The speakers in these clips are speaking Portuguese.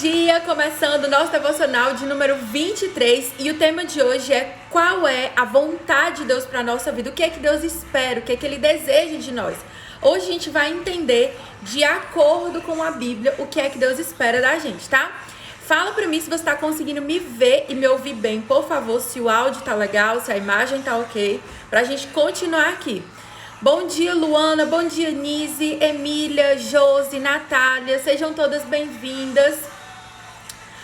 dia! Começando o nosso devocional de número 23 e o tema de hoje é: qual é a vontade de Deus para a nossa vida? O que é que Deus espera? O que é que Ele deseja de nós? Hoje a gente vai entender, de acordo com a Bíblia, o que é que Deus espera da gente, tá? Fala pra mim se você está conseguindo me ver e me ouvir bem, por favor, se o áudio tá legal, se a imagem tá ok, pra gente continuar aqui. Bom dia, Luana, bom dia, Nise, Emília, Josi, Natália, sejam todas bem-vindas.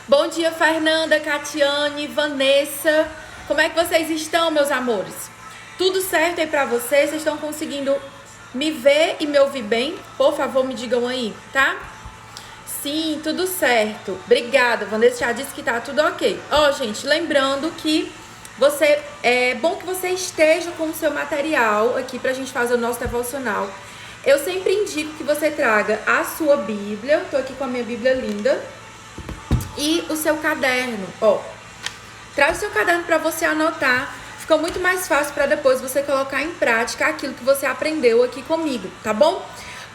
Bom dia, Fernanda, Catiane, Vanessa, como é que vocês estão, meus amores? Tudo certo aí pra vocês? Vocês estão conseguindo me ver e me ouvir bem? Por favor, me digam aí, tá? Sim, tudo certo. Obrigada, Vanessa já disse que tá tudo ok. Ó, gente, lembrando que é bom que você esteja com o seu material aqui pra gente fazer o nosso devocional. Eu sempre indico que você traga a sua Bíblia, tô aqui com a minha Bíblia linda, e o seu caderno, ó. Traz o seu caderno pra você anotar, fica muito mais fácil pra depois você colocar em prática aquilo que você aprendeu aqui comigo, tá bom?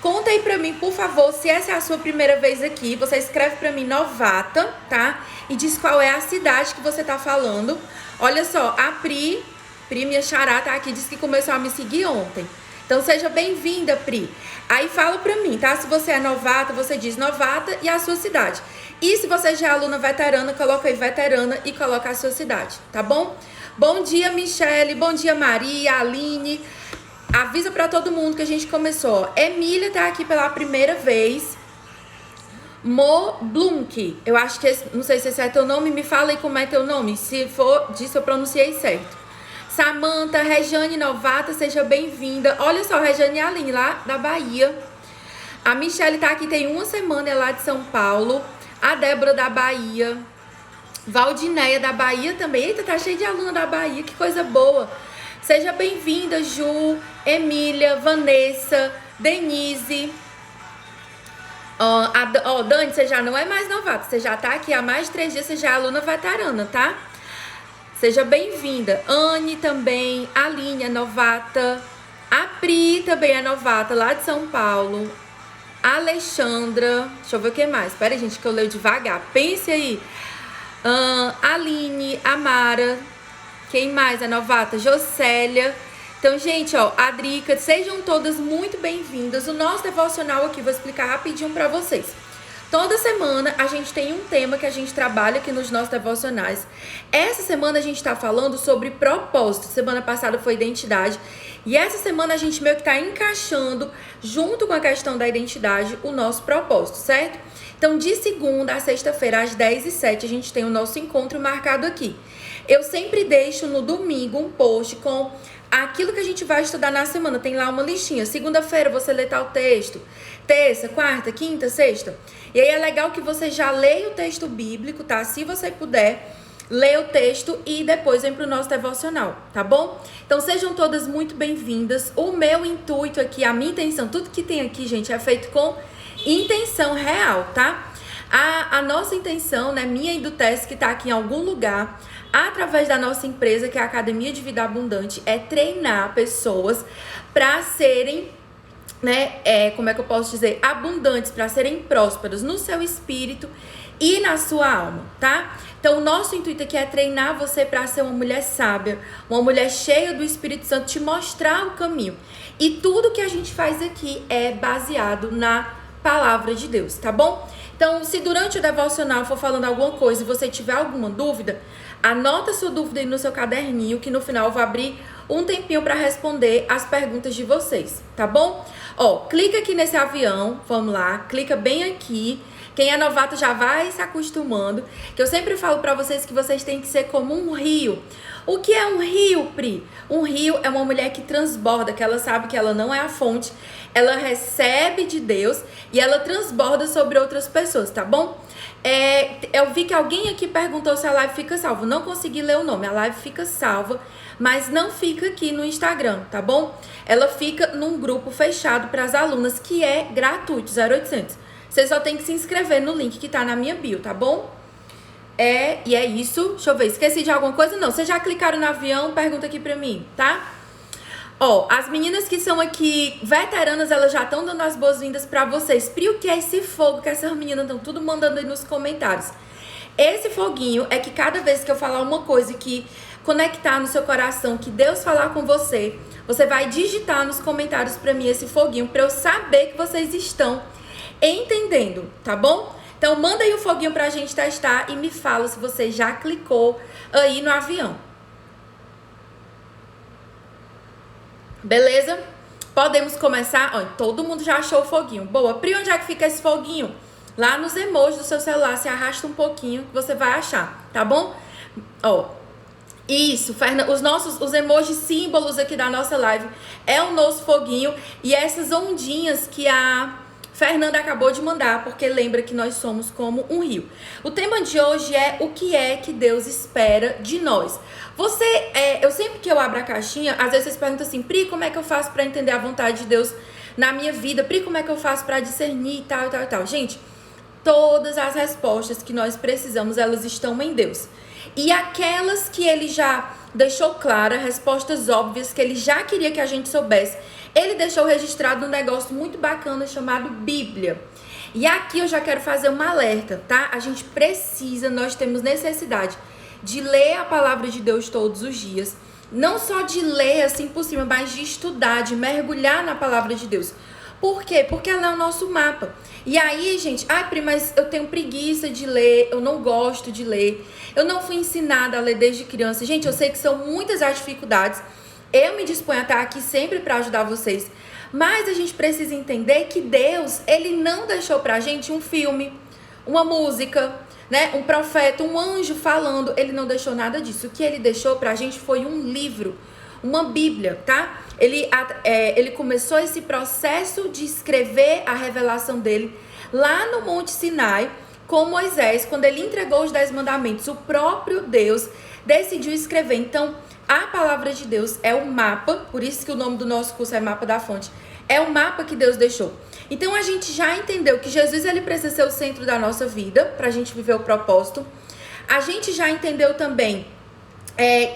Conta aí pra mim, por favor, se essa é a sua primeira vez aqui, você escreve pra mim novata, tá? E diz qual é a cidade que você tá falando. Olha só, a Pri, minha xará, tá aqui, disse que começou a me seguir ontem. Então seja bem-vinda, Pri. Aí fala pra mim, tá? Se você é novata, você diz novata e a sua cidade. E se você já é aluna veterana, coloca aí veterana e coloca a sua cidade, tá bom? Bom dia, Michele, bom dia, Maria, Aline. Avisa pra todo mundo que a gente começou. Emília tá aqui pela primeira vez. Mo Blunk, eu acho que não sei se esse é teu nome, me fala aí como é teu nome. Se for disso, eu pronunciei certo. Samanta, Rejane Novata, seja bem-vinda. Olha só, Rejane Aline, lá da Bahia. A Michele tá aqui tem uma semana, é lá de São Paulo. A Débora da Bahia. Valdineia da Bahia também. Eita, tá cheio de aluna da Bahia, que coisa boa. Seja bem-vinda, Ju, Emília, Vanessa, Denise. Dani, você já não é mais novata, você já tá aqui há mais de 3 dias, você já é aluna veterana, tá? Seja bem-vinda. Anne também, Aline é novata, a Pri também é novata, lá de São Paulo. Alexandra, deixa eu ver o que mais, espera aí, gente, que eu leio devagar, pense aí. Aline, Amara, quem mais é novata? Jocélia. Então, gente, ó, Adrica, sejam todas muito bem-vindas. O nosso devocional aqui, vou explicar rapidinho pra vocês. Toda semana a gente tem um tema que a gente trabalha aqui nos nossos devocionais. Essa semana a gente tá falando sobre propósito. Semana passada foi identidade. E essa semana a gente meio que tá encaixando, junto com a questão da identidade, o nosso propósito, certo? Então, de segunda a sexta-feira, às 10h07, a gente tem o nosso encontro marcado aqui. Eu sempre deixo no domingo um post com aquilo que a gente vai estudar na semana. Tem lá uma listinha. Segunda-feira você lê tal texto. Terça, quarta, quinta, sexta. E aí é legal que você já leia o texto bíblico, tá? Se você puder, lê o texto e depois vem pro nosso devocional, tá bom? Então sejam todas muito bem-vindas. O meu intuito aqui, a minha intenção, tudo que tem aqui, gente, é feito com intenção real, tá? A nossa intenção, né, minha e do Tess, que tá aqui em algum lugar, através da nossa empresa, que é a Academia de Vida Abundante, é treinar pessoas para serem, né, como é que eu posso dizer, abundantes, para serem prósperas no seu espírito e na sua alma, tá? Então, o nosso intuito aqui é treinar você para ser uma mulher sábia, uma mulher cheia do Espírito Santo, te mostrar o caminho. E tudo que a gente faz aqui é baseado na palavra de Deus, tá bom? Então, se durante o devocional for falando alguma coisa e você tiver alguma dúvida, anota sua dúvida aí no seu caderninho, que no final eu vou abrir um tempinho para responder as perguntas de vocês, tá bom? Ó, clica aqui nesse avião, vamos lá, clica bem aqui. Quem é novato já vai se acostumando, que eu sempre falo pra vocês que vocês têm que ser como um rio. O que é um rio, Pri? Um rio é uma mulher que transborda, que ela sabe que ela não é a fonte, ela recebe de Deus e ela transborda sobre outras pessoas, tá bom? Eu vi que alguém aqui perguntou se a live fica salva. Não consegui ler o nome, a live fica salva, mas não fica aqui no Instagram, tá bom? Ela fica num grupo fechado para as alunas, que é gratuito, 0800. Você só tem que se inscrever no link que tá na minha bio, tá bom? E é isso. Deixa eu ver, esqueci de alguma coisa? Não, vocês já clicaram no avião? Pergunta aqui pra mim, tá? Ó, as meninas que são aqui veteranas, elas já estão dando as boas-vindas pra vocês. Pri, o que é esse fogo que essas meninas estão tudo mandando aí nos comentários? Esse foguinho é que cada vez que eu falar uma coisa que conectar no seu coração, que Deus falar com você, você vai digitar nos comentários pra mim esse foguinho, pra eu saber que vocês estão entendendo, tá bom? Então manda aí o foguinho pra gente testar e me fala se você já clicou aí no avião. Beleza? Podemos começar? Ó, todo mundo já achou o foguinho. Boa. Pri, onde é que fica esse foguinho? Lá nos emojis do seu celular, se arrasta um pouquinho que você vai achar, tá bom? Ó, isso, os emojis símbolos aqui da nossa live é o nosso foguinho e essas ondinhas que a Fernanda acabou de mandar, porque lembra que nós somos como um rio. O tema de hoje é o que é que Deus espera de nós. Eu sempre que eu abro a caixinha, às vezes vocês perguntam assim, Pri, como é que eu faço pra entender a vontade de Deus na minha vida? Pri, como é que eu faço pra discernir e tal, e tal, e tal? Gente, todas as respostas que nós precisamos, elas estão em Deus. E aquelas que Ele já deixou clara, respostas óbvias que Ele já queria que a gente soubesse, Ele deixou registrado um negócio muito bacana chamado Bíblia. E aqui eu já quero fazer um alerta, tá? A gente precisa, nós temos necessidade de ler a palavra de Deus todos os dias. Não só de ler assim por cima, mas de estudar, de mergulhar na palavra de Deus. Por quê? Porque ela é o nosso mapa. E aí, gente, Pri, mas eu tenho preguiça de ler, eu não gosto de ler, eu não fui ensinada a ler desde criança. Gente, eu sei que são muitas as dificuldades. Eu me disponho a estar aqui sempre para ajudar vocês. Mas a gente precisa entender que Deus, Ele não deixou pra gente um filme, uma música, né? Um profeta, um anjo falando. Ele não deixou nada disso. O que Ele deixou pra gente foi um livro, uma Bíblia, tá? Ele começou esse processo de escrever a revelação dele lá no Monte Sinai com Moisés, quando ele entregou os 10 mandamentos. O próprio Deus decidiu escrever. Então, a palavra de Deus é o mapa, por isso que o nome do nosso curso é Mapa da Fonte. É o mapa que Deus deixou. Então, a gente já entendeu que Jesus ele precisa ser o centro da nossa vida, para a gente viver o propósito. A gente já entendeu também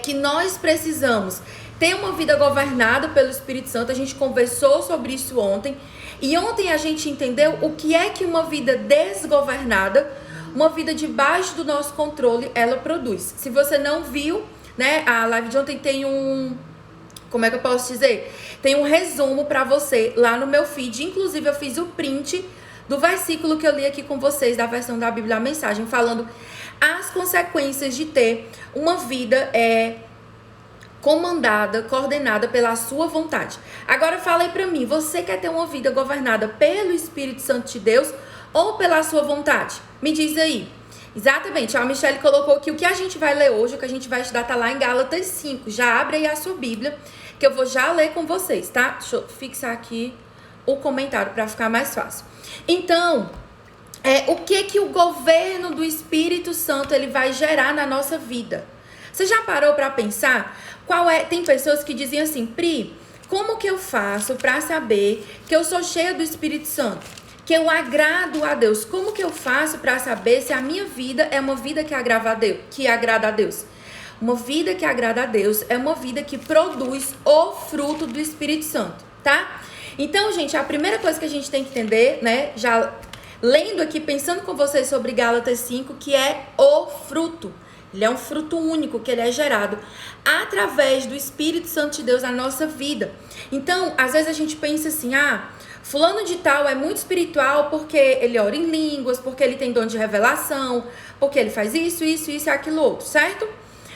que nós precisamos ter uma vida governada pelo Espírito Santo. A gente conversou sobre isso ontem. E ontem a gente entendeu o que é que uma vida desgovernada, uma vida debaixo do nosso controle, ela produz. Se você não viu, né, a live de ontem tem como é que eu posso dizer? Tem um resumo pra você lá no meu feed. Inclusive eu fiz o print do versículo que eu li aqui com vocês, da versão da Bíblia, a mensagem, falando as consequências de ter uma vida comandada, coordenada pela sua vontade. Agora fala aí pra mim, você quer ter uma vida governada pelo Espírito Santo de Deus ou pela sua vontade? Me diz aí. Exatamente, a Michelle colocou aqui o que a gente vai ler hoje, o que a gente vai estudar tá lá em Gálatas 5. Já abre aí a sua Bíblia, que eu vou já ler com vocês, tá? Deixa eu fixar aqui o comentário para ficar mais fácil. Então, o que o governo do Espírito Santo ele vai gerar na nossa vida? Você já parou para pensar tem pessoas que dizem assim, Pri, como que eu faço para saber que eu sou cheia do Espírito Santo? Que eu agrado a Deus? Como que eu faço para saber se a minha vida é uma vida que agrada a Deus? Uma vida que agrada a Deus é uma vida que produz o fruto do Espírito Santo, tá? Então, gente, a primeira coisa que a gente tem que entender, né, já lendo aqui, pensando com vocês sobre Gálatas 5, que é o fruto. Ele é um fruto único, que ele é gerado através do Espírito Santo de Deus na nossa vida. Então, às vezes a gente pensa assim, fulano de tal é muito espiritual porque ele ora em línguas, porque ele tem dom de revelação, porque ele faz isso e aquilo outro, certo?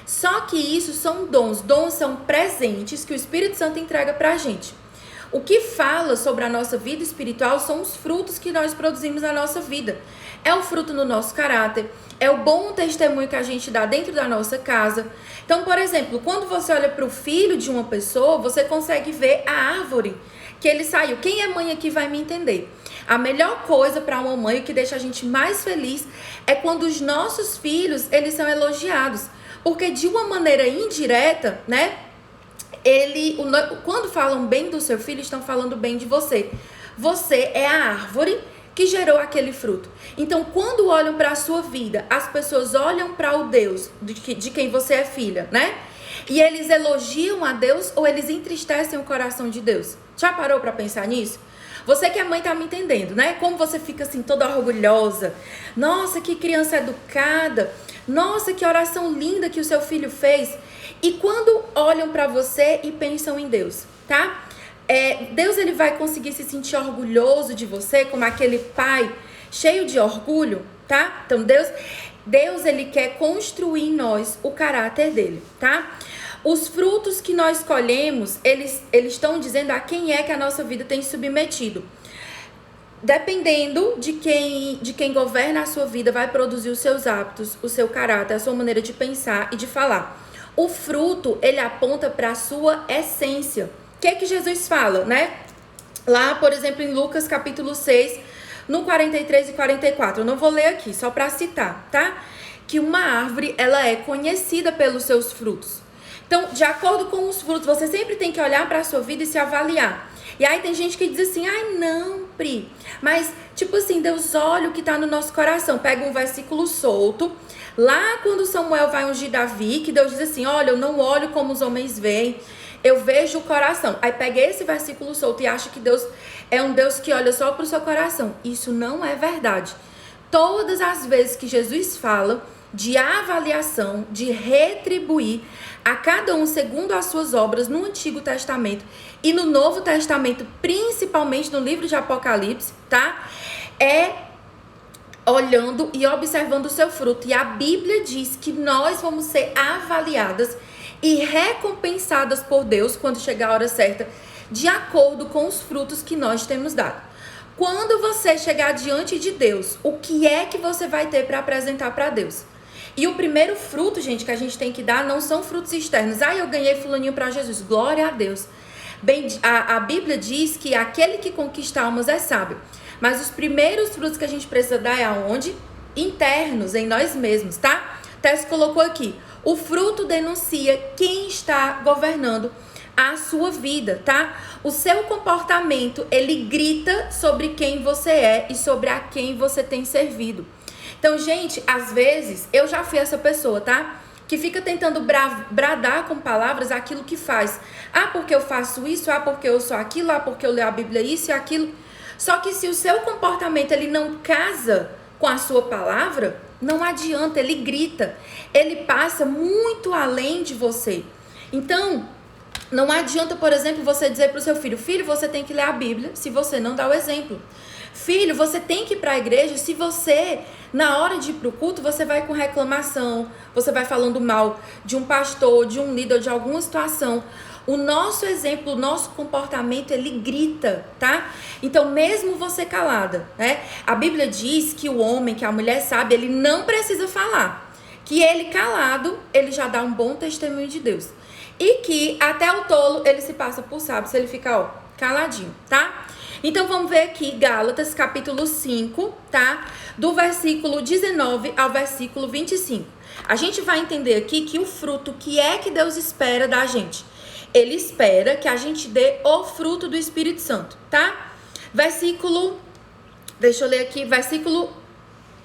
Só que isso são dons. Dons são presentes que o Espírito Santo entrega pra gente. O que fala sobre a nossa vida espiritual são os frutos que nós produzimos na nossa vida. É o fruto no nosso caráter, é o bom testemunho que a gente dá dentro da nossa casa. Então, por exemplo, quando você olha para o filho de uma pessoa, você consegue ver a árvore que ele saiu. Quem é mãe aqui vai me entender. A melhor coisa para uma mãe, o que deixa a gente mais feliz, é quando os nossos filhos, eles são elogiados. Porque de uma maneira indireta, né? Quando falam bem do seu filho, estão falando bem de você. Você é a árvore que gerou aquele fruto. Então, quando olham para a sua vida, as pessoas olham para o Deus de quem você é filha, né? E eles elogiam a Deus ou eles entristecem o coração de Deus? Já parou para pensar nisso? Você que é mãe tá me entendendo, né? Como você fica assim toda orgulhosa. Nossa, que criança educada. Nossa, que oração linda que o seu filho fez. E quando olham para você e pensam em Deus, tá? Deus, ele vai conseguir se sentir orgulhoso de você, como aquele pai cheio de orgulho, tá? Então Deus, ele quer construir em nós o caráter dele, tá? Os frutos que nós colhemos, eles estão dizendo a quem é que a nossa vida tem submetido. Dependendo de quem governa a sua vida, vai produzir os seus hábitos, o seu caráter, a sua maneira de pensar e de falar. O fruto, ele aponta para a sua essência. O que é que Jesus fala, né? Lá, por exemplo, em Lucas capítulo 6, no 43 e 44. Eu não vou ler aqui, só para citar, tá? Que uma árvore, ela é conhecida pelos seus frutos. Então, de acordo com os frutos, você sempre tem que olhar para a sua vida e se avaliar. E aí tem gente que diz assim, ai não, Pri, mas tipo assim, Deus olha o que tá no nosso coração. Pega um versículo solto, lá quando Samuel vai ungir Davi, que Deus diz assim, olha, eu não olho como os homens veem, eu vejo o coração. Aí pega esse versículo solto e acha que Deus é um Deus que olha só pro seu coração. Isso não é verdade. Todas as vezes que Jesus fala de avaliação, de retribuir a cada um segundo as suas obras no Antigo Testamento e no Novo Testamento, principalmente no livro de Apocalipse, tá? É olhando e observando o seu fruto. E a Bíblia diz que nós vamos ser avaliadas e recompensadas por Deus quando chegar a hora certa, de acordo com os frutos que nós temos dado. Quando você chegar diante de Deus, o que é que você vai ter para apresentar para Deus? E o primeiro fruto, gente, que a gente tem que dar não são frutos externos. Ah, eu ganhei fulaninho para Jesus. Glória a Deus. Bem, a Bíblia diz que aquele que conquista almas é sábio. Mas os primeiros frutos que a gente precisa dar é aonde? Internos, em nós mesmos, tá? Tess colocou aqui. O fruto denuncia quem está governando a sua vida, tá? O seu comportamento, ele grita sobre quem você é e sobre a quem você tem servido. Então, gente, às vezes, eu já fui essa pessoa, tá? Que fica tentando bradar com palavras aquilo que faz. Ah, porque eu faço isso, ah, porque eu sou aquilo, ah, porque eu leio a Bíblia isso e aquilo. Só que se o seu comportamento, ele não casa com a sua palavra, não adianta, ele grita. Ele passa muito além de você. Então, não adianta, por exemplo, você dizer para o seu filho, filho, você tem que ler a Bíblia se você não dá o exemplo. Filho, você tem que ir para a igreja se você, na hora de ir para o culto, você vai com reclamação, você vai falando mal de um pastor, de um líder, de alguma situação. O nosso exemplo, o nosso comportamento, ele grita, tá? Então, mesmo você calada, né? A Bíblia diz que o homem, que a mulher sabe, ele não precisa falar. Que ele calado, ele já dá um bom testemunho de Deus. E que até o tolo, ele se passa por sábio, se ele ficar, ó, caladinho, tá? Então, vamos ver aqui Gálatas, capítulo 5, tá? Do versículo 19 ao versículo 25. A gente vai entender aqui que o fruto, que é que Deus espera da gente? Ele espera que a gente dê o fruto do Espírito Santo, tá? Deixa eu ler aqui, versículo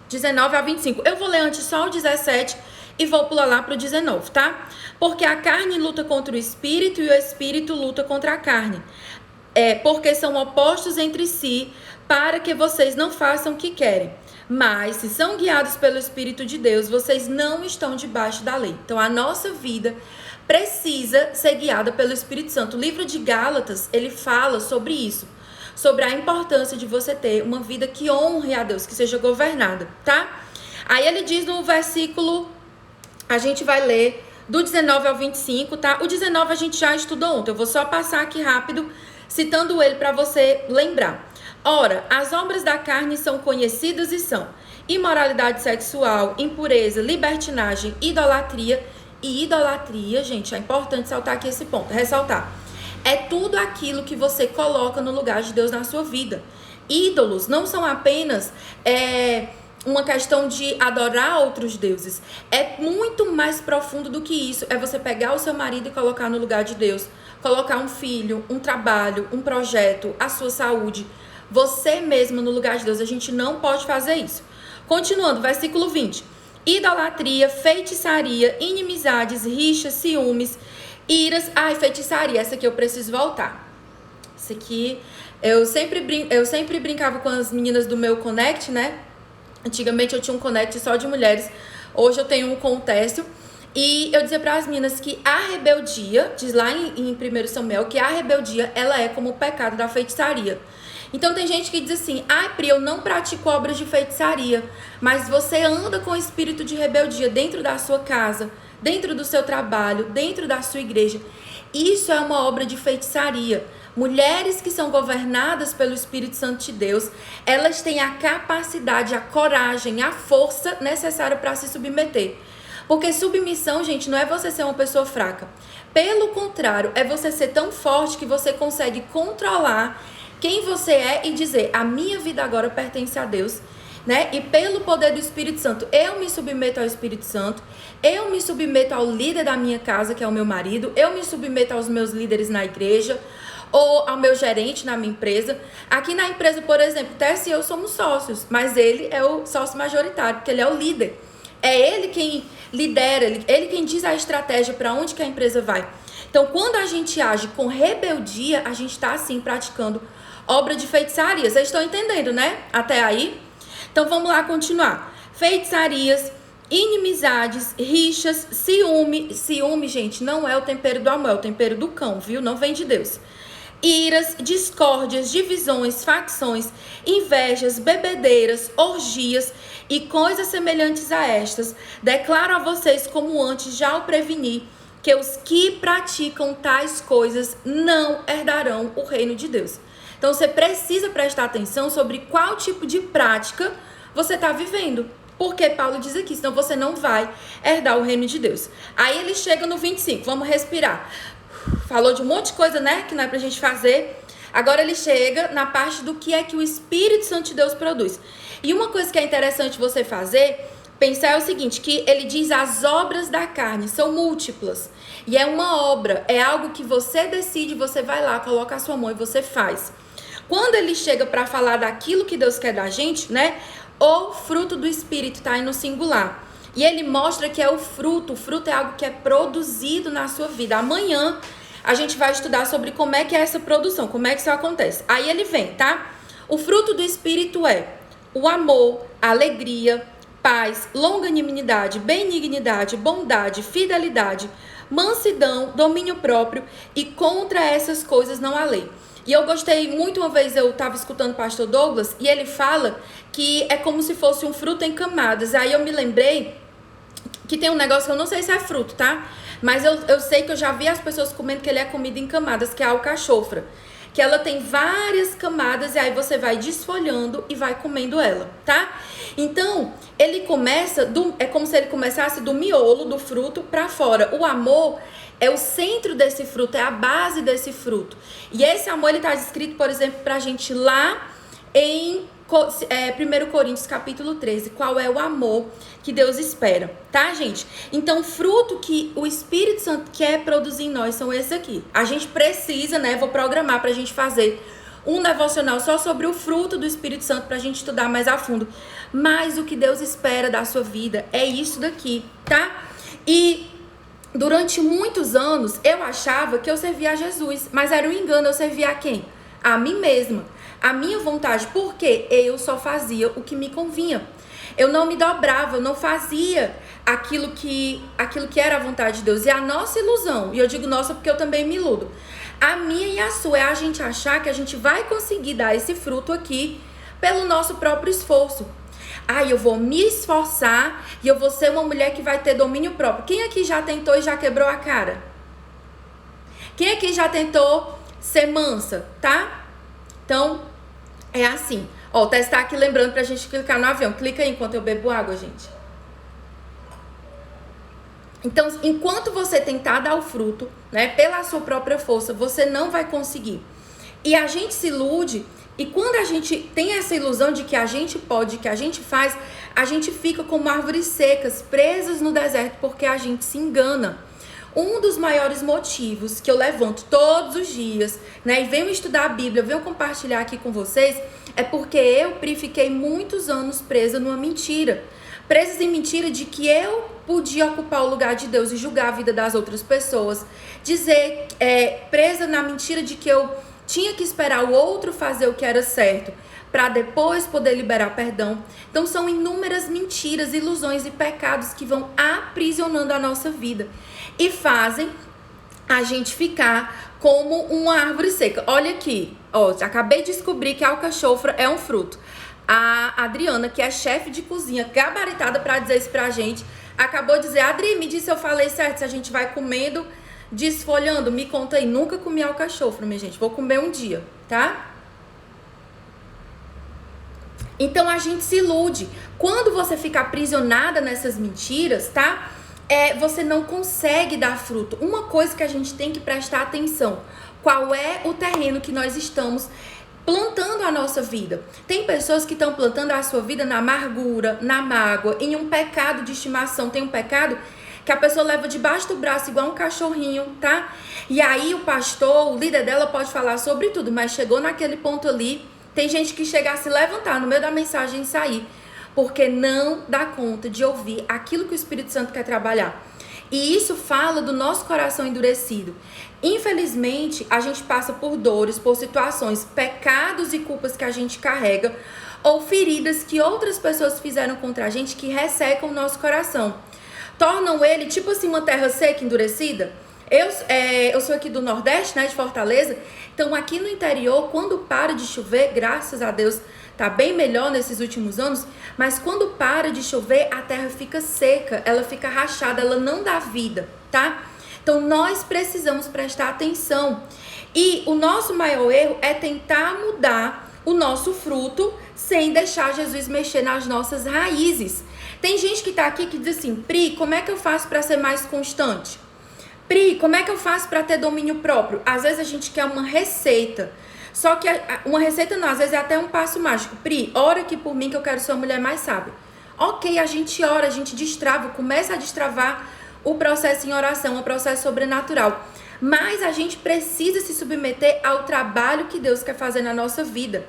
19 a 25. Eu vou ler antes só o 17 e vou pular lá pro 19, tá? Porque a carne luta contra o Espírito e o Espírito luta contra a carne. Porque são opostos entre si, para que vocês não façam o que querem. Mas, se são guiados pelo Espírito de Deus, vocês não estão debaixo da lei. Então, a nossa vida precisa ser guiada pelo Espírito Santo. O livro de Gálatas, ele fala sobre isso. Sobre a importância de você ter uma vida que honre a Deus, que seja governada, tá? Aí ele diz no versículo, a gente vai ler do 19 ao 25, tá? O 19 a gente já estudou ontem, eu vou só passar aqui rápido, citando ele para você lembrar. Ora, as obras da carne são conhecidas e são imoralidade sexual, impureza, libertinagem, idolatria. E idolatria, gente, é importante saltar aqui esse ponto, ressaltar. É tudo aquilo que você coloca no lugar de Deus na sua vida. Ídolos não são apenas uma questão de adorar outros deuses. É muito mais profundo do que isso. É você pegar o seu marido e colocar no lugar de Deus. Colocar um filho, um trabalho, um projeto, a sua saúde. Você mesmo no lugar de Deus. A gente não pode fazer isso. Continuando, versículo 20. idolatria, feitiçaria, inimizades, rixas, ciúmes, iras. Ai, feitiçaria, essa aqui eu preciso voltar. Isso aqui, eu sempre brincava com as meninas do meu Connect, né? Antigamente eu tinha um Connect só de mulheres, hoje eu tenho um Contexto. E eu dizia para as meninas que a rebeldia, diz lá em 1 Samuel, que a rebeldia, ela é como o pecado da feitiçaria. Então tem gente que diz assim, ai Pri, eu não pratico obras de feitiçaria, mas você anda com o espírito de rebeldia dentro da sua casa, dentro do seu trabalho, dentro da sua igreja. Isso é uma obra de feitiçaria. Mulheres que são governadas pelo Espírito Santo de Deus, elas têm a capacidade, a coragem, a força necessária para se submeter. Porque submissão, gente, não é você ser uma pessoa fraca. Pelo contrário, é você ser tão forte que você consegue controlar quem você é e dizer, a minha vida agora pertence a Deus, né? E pelo poder do Espírito Santo, eu me submeto ao Espírito Santo, eu me submeto ao líder da minha casa, que é o meu marido, eu me submeto aos meus líderes na igreja, ou ao meu gerente na minha empresa. Aqui na empresa, por exemplo, Tess e eu somos sócios, mas ele é o sócio majoritário, porque ele é o líder. É ele quem lidera, ele quem diz a estratégia para onde que a empresa vai. Então, quando a gente age com rebeldia, a gente está, assim, praticando obra de feitiçaria. Vocês estão entendendo, né? Até aí? Então, vamos lá continuar. Feitiçarias, inimizades, rixas, ciúme. Ciúme, gente, não é o tempero do amor, é o tempero do cão, viu? Não vem de Deus. Iras, discórdias, divisões, facções, invejas, bebedeiras, orgias e coisas semelhantes a estas. Declaro a vocês, como antes já o preveni, que os que praticam tais coisas não herdarão o reino de Deus. Então você precisa prestar atenção sobre qual tipo de prática você está vivendo. Porque Paulo diz aqui, senão você não vai herdar o reino de Deus. Aí ele chega no 25, vamos respirar. Falou de um monte de coisa, né, que não é pra gente fazer. Agora ele chega na parte do que é que o Espírito Santo de Deus produz. E uma coisa que é interessante você fazer, pensar é o seguinte, que ele diz as obras da carne são múltiplas. E é uma obra, é algo que você decide, você vai lá, coloca a sua mão e você faz. Quando ele chega para falar daquilo que Deus quer da gente, né, o fruto do Espírito tá aí no singular. E ele mostra que é o fruto é algo que é produzido na sua vida. Amanhã a gente vai estudar sobre como é que é essa produção, como é que isso acontece. Aí ele vem, tá? O fruto do Espírito é o amor, a alegria, paz, longanimidade, benignidade, bondade, fidelidade, mansidão, domínio próprio, e contra essas coisas não há lei. E eu gostei muito, uma vez eu estava escutando o pastor Douglas, e ele fala que é como se fosse um fruto em camadas. Aí eu me lembrei que tem um negócio que eu não sei se é fruto, tá? Mas eu sei que eu já vi as pessoas comendo que ele é comida em camadas, que é a alcachofra. Que ela tem várias camadas e aí você vai desfolhando e vai comendo ela, tá? Então, ele começa, é como se ele começasse do miolo do fruto para fora. O amor é o centro desse fruto, é a base desse fruto. E esse amor, ele tá descrito, por exemplo, pra gente lá em 1 Coríntios capítulo 13, qual é o amor que Deus espera, tá, gente? Então, fruto que o Espírito Santo quer produzir em nós são esses aqui. A gente precisa, né, vou programar pra gente fazer um devocional só sobre o fruto do Espírito Santo pra gente estudar mais a fundo. Mas o que Deus espera da sua vida é isso daqui, tá? E durante muitos anos eu achava que eu servia a Jesus, mas era um engano, eu servia a quem? A mim mesma. A minha vontade, porque eu só fazia o que me convinha. Eu não me dobrava, eu não fazia aquilo que era a vontade de Deus. E a nossa ilusão, e eu digo nossa porque eu também me iludo, a minha e a sua, é a gente achar que a gente vai conseguir dar esse fruto aqui pelo nosso próprio esforço. Eu vou me esforçar e eu vou ser uma mulher que vai ter domínio próprio. Quem aqui já tentou e já quebrou a cara? Quem aqui já tentou ser mansa, tá? Então, é assim. Ó, o Tess tá aqui lembrando pra gente clicar no avião. Clica aí enquanto eu bebo água, gente. Então, enquanto você tentar dar o fruto, né, pela sua própria força, você não vai conseguir. E a gente se ilude, e quando a gente tem essa ilusão de que a gente pode, que a gente faz, a gente fica como árvores secas, presas no deserto, porque a gente se engana. Um dos maiores motivos que eu levanto todos os dias, né, e venho estudar a Bíblia, venho compartilhar aqui com vocês, é porque eu fiquei muitos anos presa numa mentira. Presas em mentira de que eu podia ocupar o lugar de Deus e julgar a vida das outras pessoas. Presa na mentira de que eu tinha que esperar o outro fazer o que era certo para depois poder liberar perdão. Então são inúmeras mentiras, ilusões e pecados que vão aprisionando a nossa vida e fazem a gente ficar como uma árvore seca. Olha aqui, ó, acabei de descobrir que a alcachofra é um fruto. A Adriana, que é chefe de cozinha, gabaritada para dizer isso pra gente, acabou de dizer: Adri, me disse se eu falei certo, se a gente vai comendo, desfolhando. Me conta aí, nunca comi alcachofra, minha gente, vou comer um dia, tá? Então a gente se ilude. Quando você fica aprisionada nessas mentiras, tá? Você não consegue dar fruto. Uma coisa que a gente tem que prestar atenção: qual é o terreno que nós estamos plantando a nossa vida? Tem pessoas que estão plantando a sua vida na amargura, na mágoa, em um pecado de estimação. Tem um pecado que a pessoa leva debaixo do braço igual um cachorrinho, tá? E aí o pastor, o líder dela, pode falar sobre tudo, mas chegou naquele ponto ali, tem gente que chega a se levantar no meio da mensagem e sair, porque não dá conta de ouvir aquilo que o Espírito Santo quer trabalhar. E isso fala do nosso coração endurecido. Infelizmente, a gente passa por dores, por situações, pecados e culpas que a gente carrega, ou feridas que outras pessoas fizeram contra a gente, que ressecam o nosso coração. Tornam ele tipo assim uma terra seca, endurecida. Eu sou aqui do Nordeste, né, de Fortaleza. Então aqui no interior, quando para de chover, graças a Deus, tá bem melhor nesses últimos anos, mas quando para de chover, a terra fica seca, ela fica rachada, ela não dá vida, tá? Então nós precisamos prestar atenção. E o nosso maior erro é tentar mudar o nosso fruto sem deixar Jesus mexer nas nossas raízes. Tem gente que tá aqui que diz assim: Pri, como é que eu faço para ser mais constante? Pri, como é que eu faço para ter domínio próprio? Às vezes a gente quer uma receita. Só que uma receita não, às vezes é até um passo mágico. Pri, ora aqui por mim que eu quero ser uma mulher mais sábia. Ok, a gente ora, a gente destrava, começa a destravar o processo em oração, o processo sobrenatural. Mas a gente precisa se submeter ao trabalho que Deus quer fazer na nossa vida.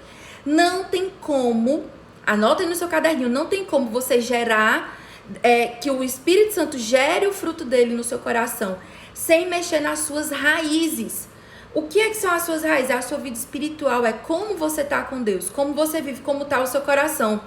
Não tem como, anota aí no seu caderninho, não tem como você gerar, que o Espírito Santo gere o fruto dele no seu coração, sem mexer nas suas raízes. O que é que são as suas raízes? É a sua vida espiritual, é como você está com Deus, como você vive, como está o seu coração.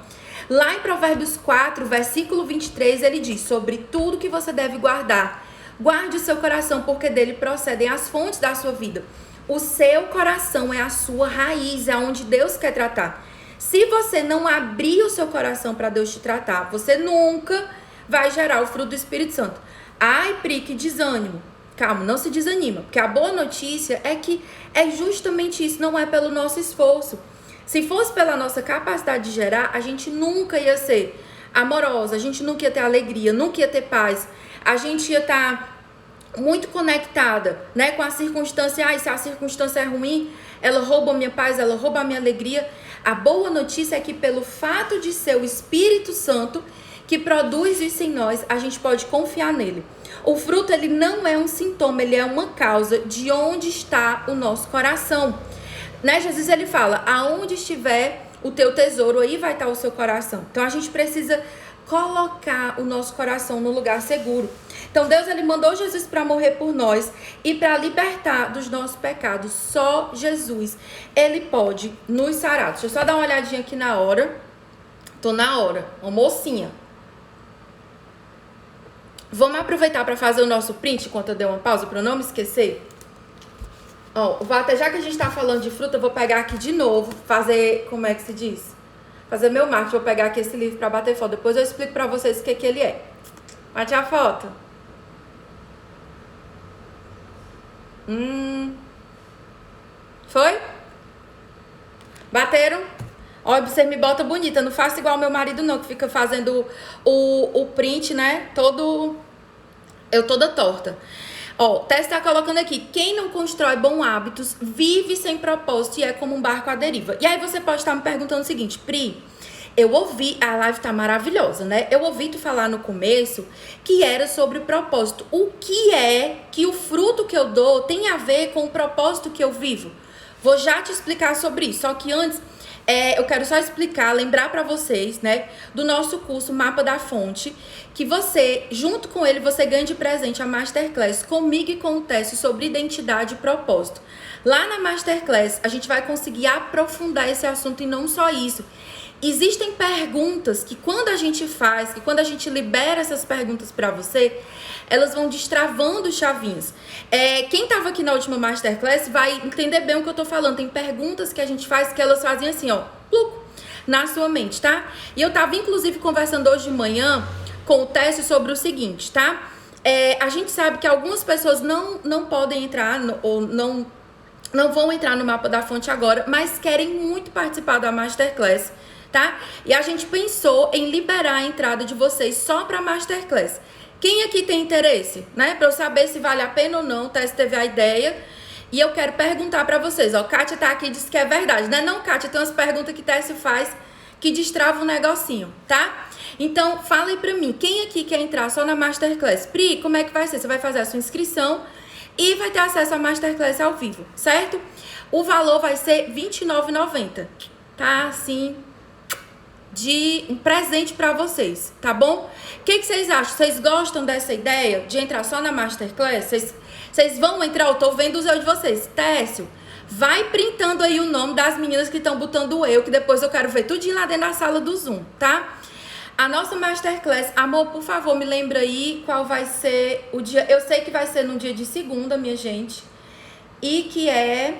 Lá em Provérbios 4, versículo 23, ele diz: sobre tudo que você deve guardar, guarde o seu coração, porque dele procedem as fontes da sua vida. O seu coração é a sua raiz, é onde Deus quer tratar. Se você não abrir o seu coração para Deus te tratar, você nunca vai gerar o fruto do Espírito Santo. Ai, Pri, que desânimo. Calma, não se desanima, porque a boa notícia é que é justamente isso, não é pelo nosso esforço. Se fosse pela nossa capacidade de gerar, a gente nunca ia ser amorosa, a gente nunca ia ter alegria, nunca ia ter paz, a gente ia estar muito conectada, né, com a circunstância. Se a circunstância é ruim, ela rouba a minha paz, ela rouba a minha alegria. A boa notícia é que pelo fato de ser o Espírito Santo que produz isso em nós, a gente pode confiar nele. O fruto, ele não é um sintoma, ele é uma causa de onde está o nosso coração. Né? Jesus, ele fala: aonde estiver o teu tesouro, aí vai estar o seu coração. Então a gente precisa colocar o nosso coração no lugar seguro. Então Deus, ele mandou Jesus para morrer por nós e para libertar dos nossos pecados. Só Jesus, ele pode nos sarar. Deixa eu só dar uma olhadinha aqui na hora. Tô na hora, uma mocinha. Vamos aproveitar para fazer o nosso print enquanto eu der uma pausa para eu não me esquecer. Ó, até já que a gente tá falando de fruta, eu vou pegar aqui de novo, fazer, como é que se diz? Fazer meu marketing. Vou pegar aqui esse livro para bater foto. Depois eu explico para vocês o que ele é. Bate a foto. Foi? Bateram? Ó, você me bota bonita. Não faça igual meu marido não, que fica fazendo o print, né? Eu toda torta. Ó, o Tess tá colocando aqui: quem não constrói bons hábitos vive sem propósito e é como um barco à deriva. E aí você pode estar me perguntando o seguinte: Pri, eu ouvi, a live tá maravilhosa, né? Eu ouvi tu falar no começo que era sobre o propósito. O que é que o fruto que eu dou tem a ver com o propósito que eu vivo? Vou já te explicar sobre isso. Só que antes, eu quero só explicar, lembrar para vocês, né, do nosso curso Mapa da Fonte, que você, junto com ele, você ganha de presente a Masterclass comigo e com o Técio sobre identidade e propósito. Lá na Masterclass, a gente vai conseguir aprofundar esse assunto e não só isso. Existem perguntas que quando a gente faz, que quando a gente libera essas perguntas para você, elas vão destravando os chavinhos. Quem tava aqui na última Masterclass vai entender bem o que eu tô falando. Tem perguntas que a gente faz que elas fazem assim, ó, pluc, na sua mente, tá? E eu tava, inclusive, conversando hoje de manhã com o Técio sobre o seguinte, tá? A gente sabe que algumas pessoas não podem entrar, ou não vão entrar no Mapa da Fonte agora, mas querem muito participar da Masterclass, tá? E a gente pensou em liberar a entrada de vocês só pra Masterclass. Quem aqui tem interesse, né? Pra eu saber se vale a pena ou não, o Técio teve a ideia. E eu quero perguntar pra vocês, ó, Kátia tá aqui e disse que é verdade, né? Não, Kátia, tem umas perguntas que o Técio faz que destrava um negocinho, tá? Então, fala aí pra mim, quem aqui quer entrar só na Masterclass? Pri, como é que vai ser? Você vai fazer a sua inscrição e vai ter acesso à Masterclass ao vivo, certo? O valor vai ser R$ 29,90, tá? Assim, de um presente pra vocês, tá bom? O que vocês acham? Vocês gostam dessa ideia de entrar só na Masterclass? Vocês vão entrar? Eu tô vendo os eu de vocês. Técio, vai printando aí o nome das meninas que estão botando eu, que depois eu quero ver tudinho lá dentro da sala do Zoom, tá? A nossa Masterclass, amor, por favor, me lembra aí qual vai ser o dia. Eu sei que vai ser no dia de segunda, minha gente. E que é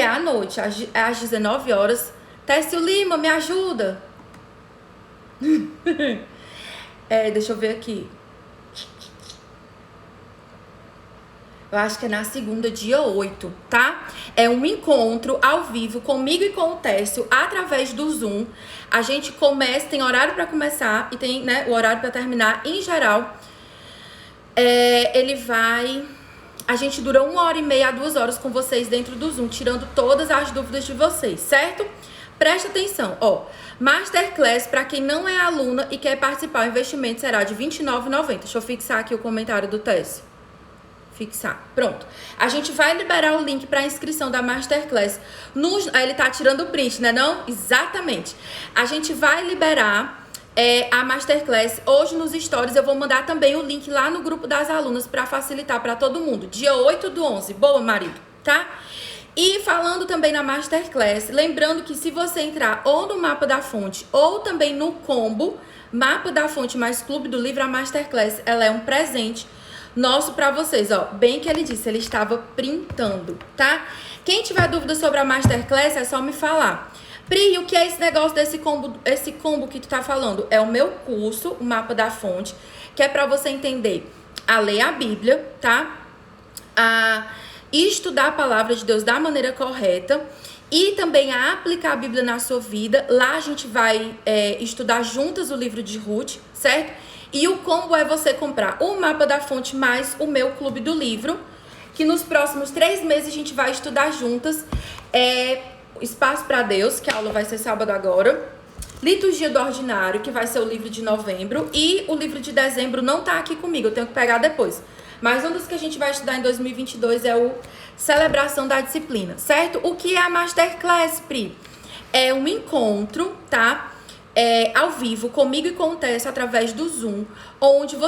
à noite, às 19 horas. Técio Lima, me ajuda. Deixa eu ver aqui. Eu acho que é na segunda, dia 8, tá? É um encontro ao vivo comigo e com o Técio, através do Zoom. A gente começa, tem horário pra começar e tem, né, o horário pra terminar. Em geral, a gente dura 1h30 a 2 horas com vocês dentro do Zoom, tirando todas as dúvidas de vocês, certo? Presta atenção, ó. Masterclass, pra quem não é aluna e quer participar, o investimento será de R$ 29,90. Deixa eu fixar aqui o comentário do Técio. Fixar. Pronto. A gente vai liberar o link para inscrição da Masterclass. Ele tá tirando o print, né não? Exatamente. A gente vai liberar a Masterclass hoje nos stories. Eu vou mandar também o link lá no grupo das alunas para facilitar para todo mundo. Dia 8/11. Boa, marido. Tá? E falando também na Masterclass, lembrando que se você entrar ou no Mapa da Fonte ou também no combo Mapa da Fonte mais Clube do Livro, a Masterclass, ela é um presente nosso pra vocês, ó. Bem que ele disse, ele estava printando, tá? Quem tiver dúvida sobre a Masterclass, é só me falar. Pri, o que é esse negócio desse combo que tu tá falando? É o meu curso, o Mapa da Fonte, que é pra você entender a ler a Bíblia, tá? A estudar a palavra de Deus da maneira correta e também a aplicar a Bíblia na sua vida. Lá a gente vai estudar juntas o livro de Ruth, certo? E o combo é você comprar o Mapa da Fonte mais o meu Clube do Livro, que nos próximos 3 meses a gente vai estudar juntas. Espaço para Deus, que a aula vai ser sábado agora. Liturgia do Ordinário, que vai ser o livro de novembro. E o livro de dezembro não tá aqui comigo, eu tenho que pegar depois. Mas um dos que a gente vai estudar em 2022 é o Celebração da Disciplina, certo? O que é a Masterclass, Pri? É um encontro, tá? Ao vivo, comigo e com o Técio, através do Zoom, onde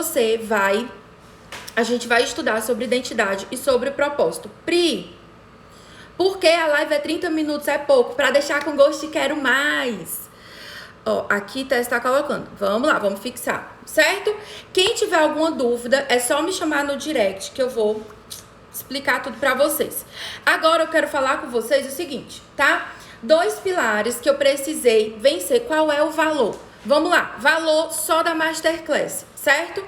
a gente vai estudar sobre identidade e sobre propósito. Pri, por que a live é 30 minutos é pouco? Pra deixar com gosto de quero mais. Ó, aqui o Técio tá colocando. Vamos lá, vamos fixar, certo? Quem tiver alguma dúvida, é só me chamar no direct que eu vou explicar tudo pra vocês. Agora eu quero falar com vocês o seguinte, tá? 2 pilares que eu precisei vencer. Qual é o valor? Vamos lá. Valor só da Masterclass, certo?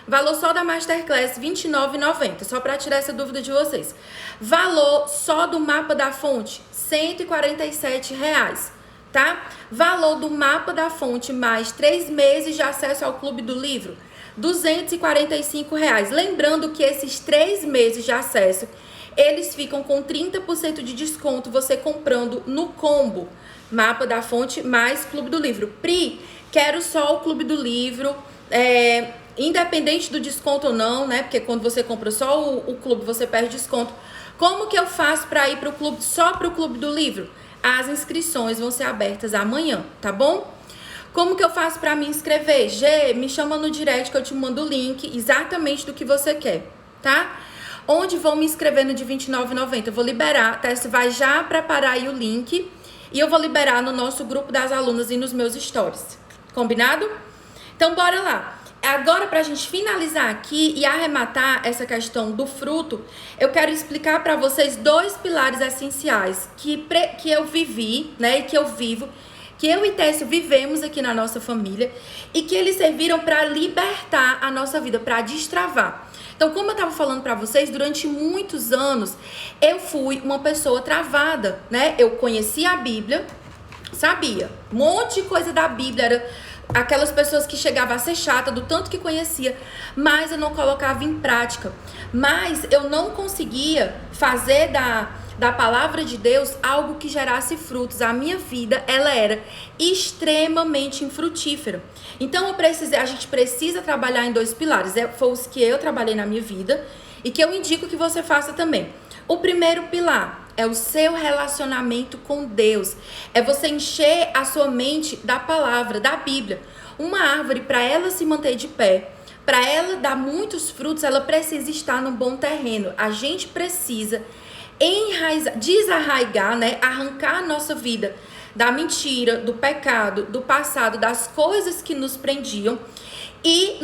Valor só da Masterclass, R$ 29,90. Só para tirar essa dúvida de vocês. Valor só do Mapa da Fonte, R$ 147,00, tá? Valor do Mapa da Fonte mais 3 meses de acesso ao Clube do Livro, R$ 245,00. Lembrando que esses 3 meses de acesso, eles ficam com 30% de desconto você comprando no combo Mapa da Fonte mais Clube do Livro. Pri, quero só o Clube do Livro, independente do desconto ou não, né? Porque quando você compra só o clube, você perde desconto. Como que eu faço para ir pro clube, só pro Clube do Livro? as inscrições vão ser abertas amanhã, tá bom? Como que eu faço para me inscrever? Gê, me chama no direct que eu te mando o link exatamente do que você quer, tá? Onde vão me inscrever no de R$29,90? Eu vou liberar, tá? Você vai já preparar aí o link e eu vou liberar no nosso grupo das alunas e nos meus stories. Combinado? Então, bora lá. Agora, pra gente finalizar aqui e arrematar essa questão do fruto, eu quero explicar pra vocês 2 pilares essenciais que eu vivi, né, e que eu vivo, que eu e Técio vivemos aqui na nossa família e que eles serviram pra libertar a nossa vida, pra destravar. Então, como eu tava falando pra vocês, durante muitos anos, eu fui uma pessoa travada, né? Eu conhecia a Bíblia, sabia, um monte de coisa da Bíblia, era aquelas pessoas que chegavam a ser chata do tanto que conhecia, mas eu não colocava em prática. Mas eu não conseguia fazer da palavra de Deus algo que gerasse frutos. A minha vida, ela era extremamente infrutífera. Então a gente precisa trabalhar em 2 pilares. Foi os que eu trabalhei na minha vida e que eu indico que você faça também. O primeiro pilar é o seu relacionamento com Deus. É você encher a sua mente da palavra, da Bíblia. Uma árvore, para ela se manter de pé, para ela dar muitos frutos, ela precisa estar num bom terreno. A gente precisa desarraigar, né? Arrancar a nossa vida da mentira, do pecado, do passado, das coisas que nos prendiam e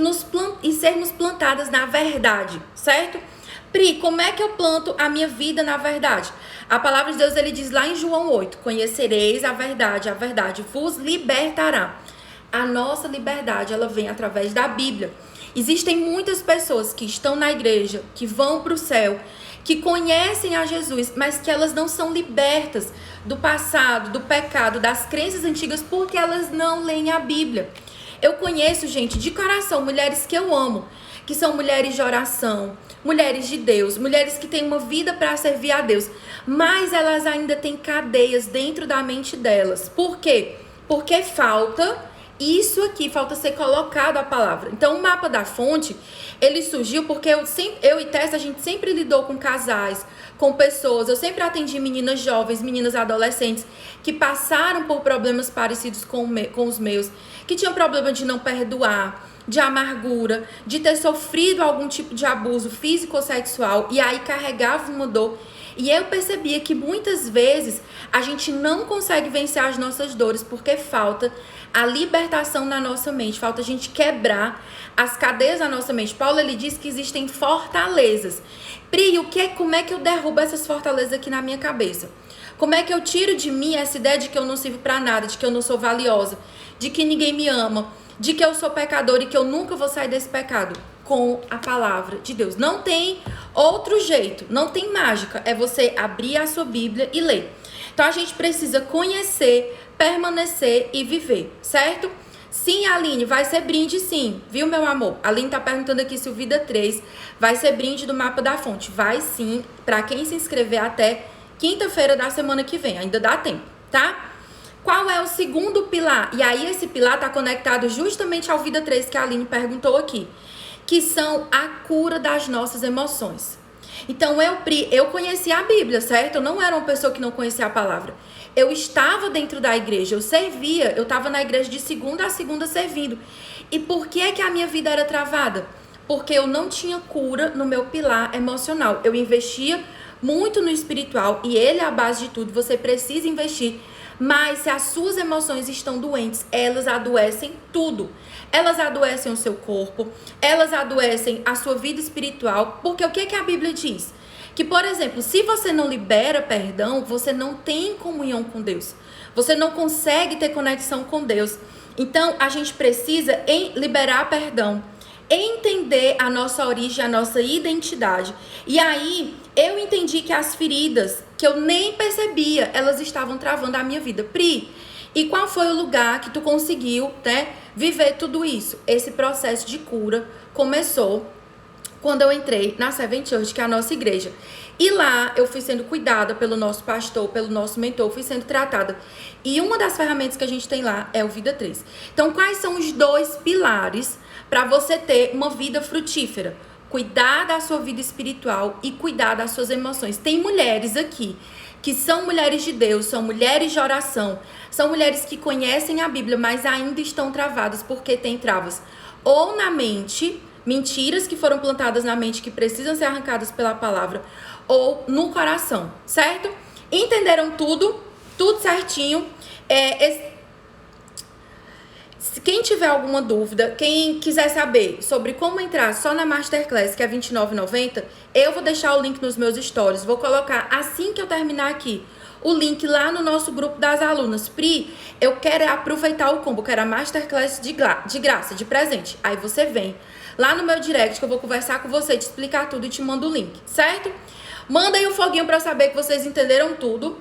sermos plantadas na verdade, certo? Pri, como é que eu planto a minha vida na verdade? A palavra de Deus, ele diz lá em João 8, conhecereis a verdade vos libertará. A nossa liberdade, ela vem através da Bíblia. Existem muitas pessoas que estão na igreja, que vão para o céu, que conhecem a Jesus, mas que elas não são libertas do passado, do pecado, das crenças antigas, porque elas não leem a Bíblia. Eu conheço, gente, de coração, mulheres que eu amo, que são mulheres de oração, mulheres de Deus, mulheres que têm uma vida para servir a Deus, mas elas ainda têm cadeias dentro da mente delas. Por quê? Porque falta isso aqui, falta ser colocado a palavra. Então, o mapa da fonte, ele surgiu porque eu e Tessa, a gente sempre lidou com casais, com pessoas. Eu sempre atendi meninas jovens, meninas adolescentes que passaram por problemas parecidos com os meus, que tinham problema de não perdoar, de amargura, de ter sofrido algum tipo de abuso físico ou sexual, e aí carregava uma dor. E eu percebia que muitas vezes a gente não consegue vencer as nossas dores porque falta a libertação na nossa mente, falta a gente quebrar as cadeias da nossa mente. Paulo, ele diz que existem fortalezas. Pri, como é que eu derrubo essas fortalezas aqui na minha cabeça? Como é que eu tiro de mim essa ideia de que eu não sirvo pra nada, de que eu não sou valiosa, de que ninguém me ama, de que eu sou pecador e que eu nunca vou sair desse pecado? Com a palavra de Deus. Não tem outro jeito, não tem mágica. É você abrir a sua Bíblia e ler. Então a gente precisa conhecer, permanecer e viver, certo? Sim, Aline, vai ser brinde sim, viu, meu amor? A Aline tá perguntando aqui se o Vida 3 vai ser brinde do mapa da fonte. Vai sim, pra quem se inscrever até quinta-feira da semana que vem. Ainda dá tempo, tá? Qual é o segundo pilar? E aí esse pilar tá conectado justamente ao Vida 3 que a Aline perguntou aqui, que são a cura das nossas emoções. Então, eu conhecia a Bíblia, certo? Eu não era uma pessoa que não conhecia a palavra. Eu estava dentro da igreja, eu servia, eu estava na igreja de segunda a segunda servindo. E por que é que a minha vida era travada? Porque eu não tinha cura no meu pilar emocional. Eu investia muito no espiritual e ele é a base de tudo, você precisa investir. Mas se as suas emoções estão doentes, elas adoecem tudo. Elas adoecem o seu corpo, elas adoecem a sua vida espiritual. Porque o que a Bíblia diz? Que, por exemplo, se você não libera perdão, você não tem comunhão com Deus. Você não consegue ter conexão com Deus. Então, a gente precisa liberar perdão, entender a nossa origem, a nossa identidade. E aí, eu entendi que as feridas que eu nem percebia, elas estavam travando a minha vida. Pri, e qual foi o lugar que tu conseguiu, né, viver tudo isso? Esse processo de cura começou quando eu entrei na Seven Church, que é a nossa igreja. E lá eu fui sendo cuidada pelo nosso pastor, pelo nosso mentor, fui sendo tratada. E uma das ferramentas que a gente tem lá é o Vida 3. Então, quais são os 2 pilares para você ter uma vida frutífera? Cuidar da sua vida espiritual e cuidar das suas emoções. Tem mulheres aqui que são mulheres de Deus, são mulheres de oração, são mulheres que conhecem a Bíblia, mas ainda estão travadas porque tem travas ou na mente, mentiras que foram plantadas na mente que precisam ser arrancadas pela palavra, ou no coração, certo? Entenderam tudo? Tudo certinho? Quem tiver alguma dúvida, quem quiser saber sobre como entrar só na Masterclass, que é R$29,90, eu vou deixar o link nos meus stories. Vou colocar, assim que eu terminar aqui, o link lá no nosso grupo das alunas. Pri, eu quero aproveitar o combo, quero a Masterclass de graça, de presente. Aí você vem lá no meu direct, que eu vou conversar com você, te explicar tudo e te mando o link, certo? Manda aí um foguinho pra eu saber que vocês entenderam tudo.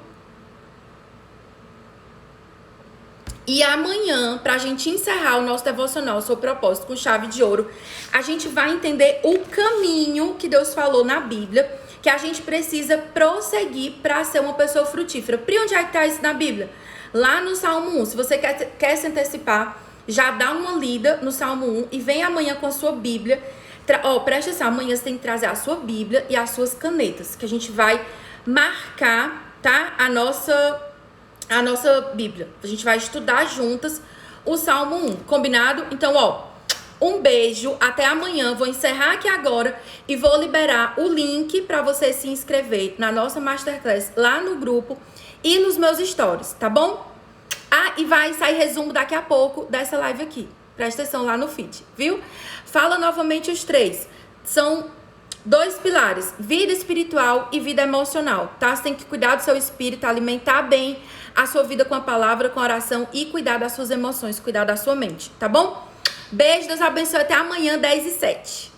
E amanhã, pra gente encerrar o nosso devocional, o seu propósito com chave de ouro, a gente vai entender o caminho que Deus falou na Bíblia, que a gente precisa prosseguir para ser uma pessoa frutífera. Pri, onde é que tá isso na Bíblia? Lá no Salmo 1. Se você quer se antecipar, já dá uma lida no Salmo 1 e vem amanhã com a sua Bíblia. Presta atenção, amanhã você tem que trazer a sua Bíblia e as suas canetas, que a gente vai marcar, tá? A nossa Bíblia. A gente vai estudar juntas o Salmo 1, combinado? Então, um beijo, até amanhã. Vou encerrar aqui agora e vou liberar o link para você se inscrever na nossa Masterclass lá no grupo e nos meus stories, tá bom? E vai sair resumo daqui a pouco dessa live aqui. Presta atenção lá no feed, viu? Fala novamente os 3. São 2 pilares, vida espiritual e vida emocional, tá? Você tem que cuidar do seu espírito, alimentar bem a sua vida com a palavra, com a oração e cuidar das suas emoções, cuidar da sua mente, tá bom? Beijo, Deus abençoe, até amanhã, 10h07.